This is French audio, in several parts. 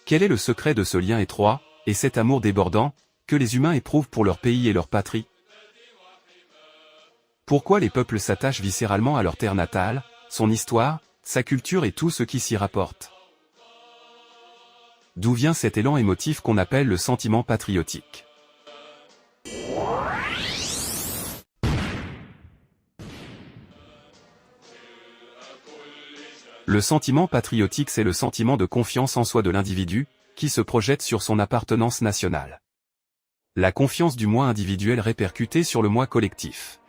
Quel est le secret de ce lien étroit, et cet amour débordant, que les humains éprouvent pour leur pays et leur patrie? Pourquoi les peuples s'attachent viscéralement à leur terre natale, son histoire, sa culture et tout ce qui s'y rapporte? D'où vient cet élan émotif qu'on appelle le sentiment patriotique? Le sentiment patriotique, c'est le sentiment de confiance en soi de l'individu, qui se projette sur son appartenance nationale. La confiance du moi individuel répercutée sur le moi collectif.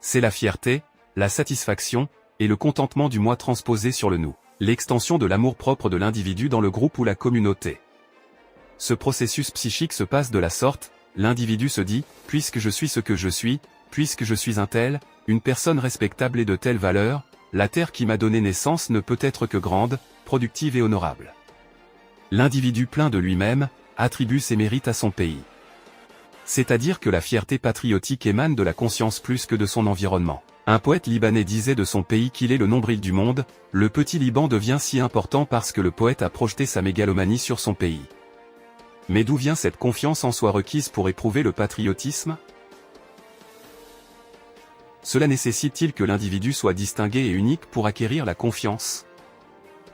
C'est la fierté, la satisfaction, et le contentement du moi transposé sur le nous, l'extension de l'amour-propre de l'individu dans le groupe ou la communauté. Ce processus psychique se passe de la sorte, l'individu se dit, puisque je suis ce que je suis, puisque je suis un tel, une personne respectable et de telle valeur, la terre qui m'a donné naissance ne peut être que grande, productive et honorable. L'individu plein de lui-même, attribue ses mérites à son pays. C'est-à-dire que la fierté patriotique émane de la conscience plus que de son environnement. Un poète libanais disait de son pays qu'il est le nombril du monde, le petit Liban devient si important parce que le poète a projeté sa mégalomanie sur son pays. Mais d'où vient cette confiance en soi requise pour éprouver le patriotisme? Cela nécessite-t-il que l'individu soit distingué et unique pour acquérir la confiance?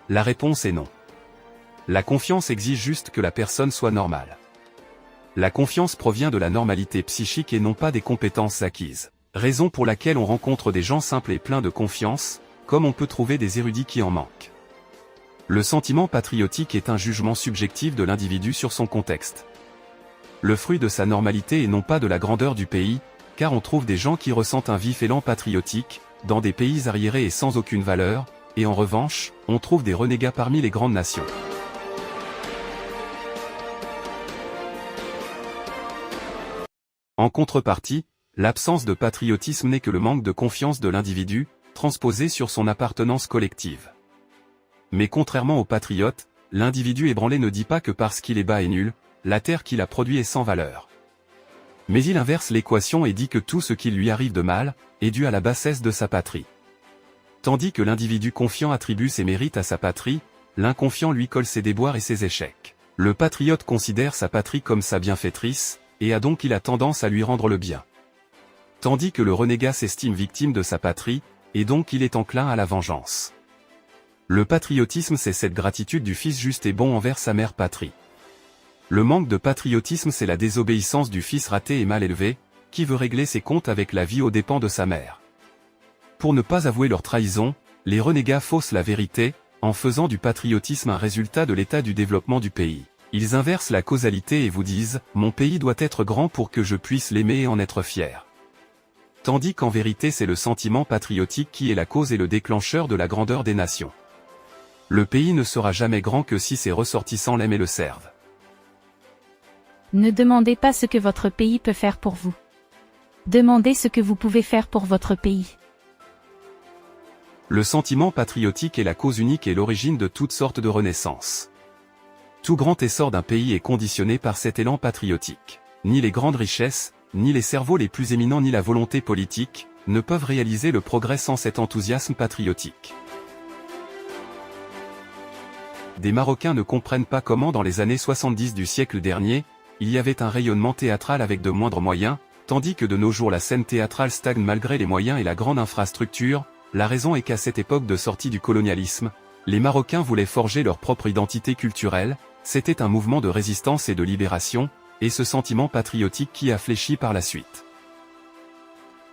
La réponse est non. La confiance exige juste que la personne soit normale. La confiance provient de la normalité psychique et non pas des compétences acquises. Raison pour laquelle on rencontre des gens simples et pleins de confiance, comme on peut trouver des érudits qui en manquent. Le sentiment patriotique est un jugement subjectif de l'individu sur son contexte. Le fruit de sa normalité et non pas de la grandeur du pays, car on trouve des gens qui ressentent un vif élan patriotique, dans des pays arriérés et sans aucune valeur, et en revanche, on trouve des renégats parmi les grandes nations. En contrepartie, l'absence de patriotisme n'est que le manque de confiance de l'individu, transposé sur son appartenance collective. Mais contrairement aux patriotes, l'individu ébranlé ne dit pas que parce qu'il est bas et nul, la terre qu'il a produit est sans valeur. Mais il inverse l'équation et dit que tout ce qui lui arrive de mal, est dû à la bassesse de sa patrie. Tandis que l'individu confiant attribue ses mérites à sa patrie, l'inconfiant lui colle ses déboires et ses échecs. Le patriote considère sa patrie comme sa bienfaitrice, et il a tendance à lui rendre le bien. Tandis que le renégat s'estime victime de sa patrie, et donc il est enclin à la vengeance. Le patriotisme, c'est cette gratitude du fils juste et bon envers sa mère patrie. Le manque de patriotisme, c'est la désobéissance du fils raté et mal élevé, qui veut régler ses comptes avec la vie aux dépens de sa mère. Pour ne pas avouer leur trahison, les renégats faussent la vérité, en faisant du patriotisme un résultat de l'état du développement du pays. Ils inversent la causalité et vous disent « Mon pays doit être grand pour que je puisse l'aimer et en être fier ». Tandis qu'en vérité c'est le sentiment patriotique qui est la cause et le déclencheur de la grandeur des nations. Le pays ne sera jamais grand que si ses ressortissants l'aiment et le servent. Ne demandez pas ce que votre pays peut faire pour vous. Demandez ce que vous pouvez faire pour votre pays. Le sentiment patriotique est la cause unique et l'origine de toutes sortes de renaissances. Tout grand essor d'un pays est conditionné par cet élan patriotique. Ni les grandes richesses, ni les cerveaux les plus éminents ni la volonté politique, ne peuvent réaliser le progrès sans cet enthousiasme patriotique. Des Marocains ne comprennent pas comment dans les années 70 du siècle dernier, il y avait un rayonnement théâtral avec de moindres moyens, tandis que de nos jours la scène théâtrale stagne malgré les moyens et la grande infrastructure. La raison est qu'à cette époque de sortie du colonialisme, les Marocains voulaient forger leur propre identité culturelle, c'était un mouvement de résistance et de libération, et ce sentiment patriotique qui a fléchi par la suite.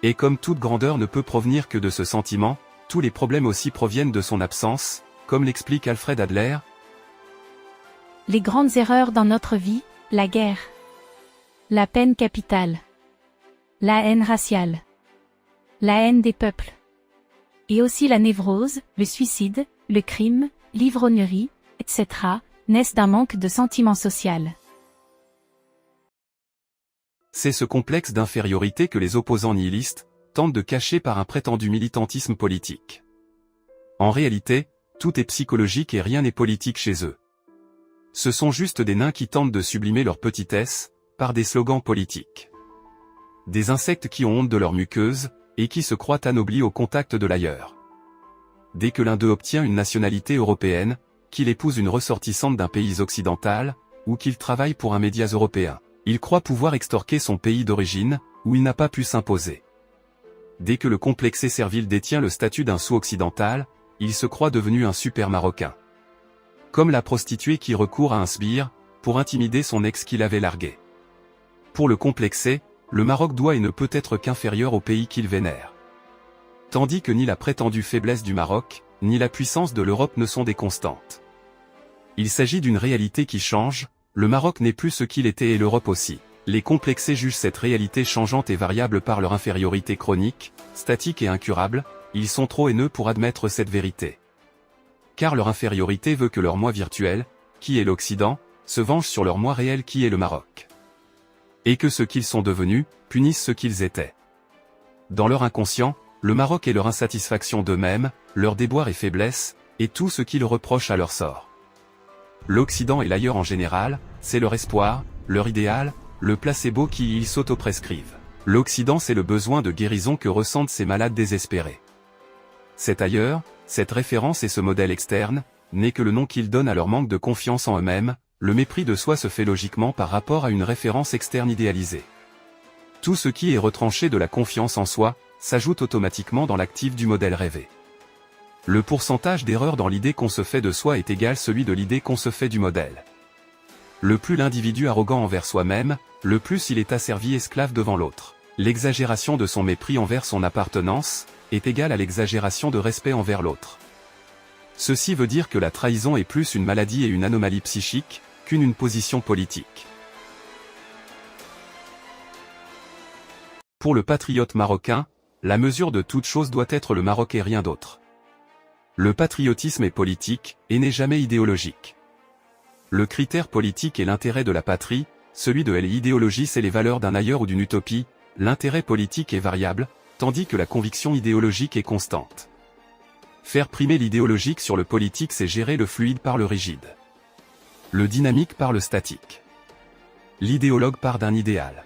Et comme toute grandeur ne peut provenir que de ce sentiment, tous les problèmes aussi proviennent de son absence, comme l'explique Alfred Adler. Les grandes erreurs dans notre vie, la guerre, la peine capitale, la haine raciale, la haine des peuples, et aussi la névrose, le suicide, le crime, l'ivrognerie, etc., naissent d'un manque de sentiment social. C'est ce complexe d'infériorité que les opposants nihilistes tentent de cacher par un prétendu militantisme politique. En réalité, tout est psychologique et rien n'est politique chez eux. Ce sont juste des nains qui tentent de sublimer leur petitesse, par des slogans politiques. Des insectes qui ont honte de leur muqueuse, et qui se croient anoblis au contact de l'ailleurs. Dès que l'un d'eux obtient une nationalité européenne, qu'il épouse une ressortissante d'un pays occidental, ou qu'il travaille pour un média européen. Il croit pouvoir extorquer son pays d'origine, où il n'a pas pu s'imposer. Dès que le complexé servile détient le statut d'un sous-occidental, il se croit devenu un super marocain. Comme la prostituée qui recourt à un sbire, pour intimider son ex qu'il avait largué. Pour le complexé, le Maroc doit et ne peut être qu'inférieur au pays qu'il vénère. Tandis que ni la prétendue faiblesse du Maroc, ni la puissance de l'Europe ne sont des constantes. Il s'agit d'une réalité qui change, le Maroc n'est plus ce qu'il était et l'Europe aussi. Les complexés jugent cette réalité changeante et variable par leur infériorité chronique, statique et incurable, ils sont trop haineux pour admettre cette vérité. Car leur infériorité veut que leur moi virtuel, qui est l'Occident, se venge sur leur moi réel qui est le Maroc. Et que ce qu'ils sont devenus, punissent ce qu'ils étaient. Dans leur inconscient, le Maroc est leur insatisfaction d'eux-mêmes, leur déboire et faiblesse, et tout ce qu'ils reprochent à leur sort. L'Occident et l'ailleurs en général, c'est leur espoir, leur idéal, le placebo qui ils s'auto-prescrivent. L'Occident c'est le besoin de guérison que ressentent ces malades désespérés. Cet ailleurs, cette référence et ce modèle externe, n'est que le nom qu'ils donnent à leur manque de confiance en eux-mêmes, le mépris de soi se fait logiquement par rapport à une référence externe idéalisée. Tout ce qui est retranché de la confiance en soi, s'ajoute automatiquement dans l'actif du modèle rêvé. Le pourcentage d'erreur dans l'idée qu'on se fait de soi est égal à celui de l'idée qu'on se fait du modèle. Le plus l'individu arrogant envers soi-même, le plus il est asservi esclave devant l'autre. L'exagération de son mépris envers son appartenance, est égale à l'exagération de respect envers l'autre. Ceci veut dire que la trahison est plus une maladie et une anomalie psychique, qu'une position politique. Pour le patriote marocain, la mesure de toute chose doit être le Maroc et rien d'autre. Le patriotisme est politique, et n'est jamais idéologique. Le critère politique est l'intérêt de la patrie, celui de l'idéologie c'est les valeurs d'un ailleurs ou d'une utopie, l'intérêt politique est variable, tandis que la conviction idéologique est constante. Faire primer l'idéologique sur le politique c'est gérer le fluide par le rigide. Le dynamique par le statique. L'idéologue part d'un idéal.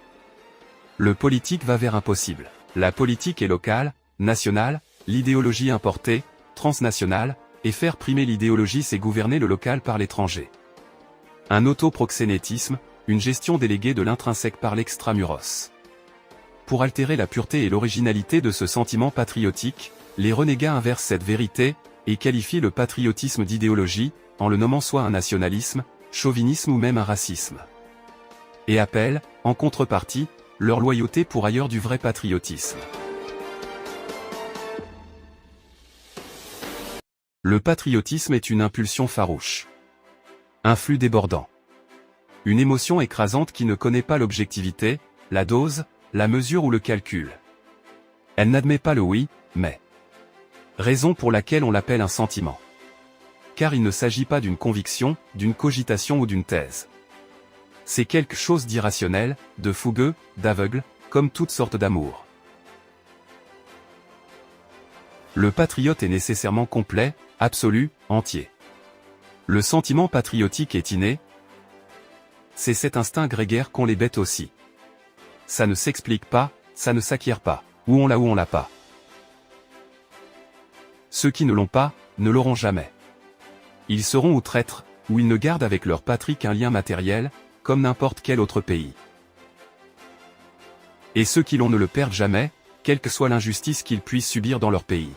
Le politique va vers impossible. La politique est locale, nationale, l'idéologie importée, transnationale, et faire primer l'idéologie c'est gouverner le local par l'étranger. Un autoproxénétisme, une gestion déléguée de l'intrinsèque par l'extramuros. Pour altérer la pureté et l'originalité de ce sentiment patriotique, les renégats inversent cette vérité, et qualifient le patriotisme d'idéologie, en le nommant soit un nationalisme, chauvinisme ou même un racisme. Et appellent, en contrepartie, leur loyauté pour ailleurs du vrai patriotisme. Le patriotisme est une impulsion farouche. Un flux débordant. Une émotion écrasante qui ne connaît pas l'objectivité, la dose, la mesure ou le calcul. Elle n'admet pas le oui, mais. Raison pour laquelle on l'appelle un sentiment. Car il ne s'agit pas d'une conviction, d'une cogitation ou d'une thèse. C'est quelque chose d'irrationnel, de fougueux, d'aveugle, comme toutes sortes d'amour. Le patriote est nécessairement complet, absolu, entier. Le sentiment patriotique est inné. C'est cet instinct grégaire qu'ont les bêtes aussi. Ça ne s'explique pas, ça ne s'acquiert pas. Ou on l'a pas. Ceux qui ne l'ont pas, ne l'auront jamais. Ils seront ou traîtres, ou ils ne gardent avec leur patrie qu'un lien matériel, comme n'importe quel autre pays. Et ceux qui l'ont ne le perdent jamais, quelle que soit l'injustice qu'ils puissent subir dans leur pays.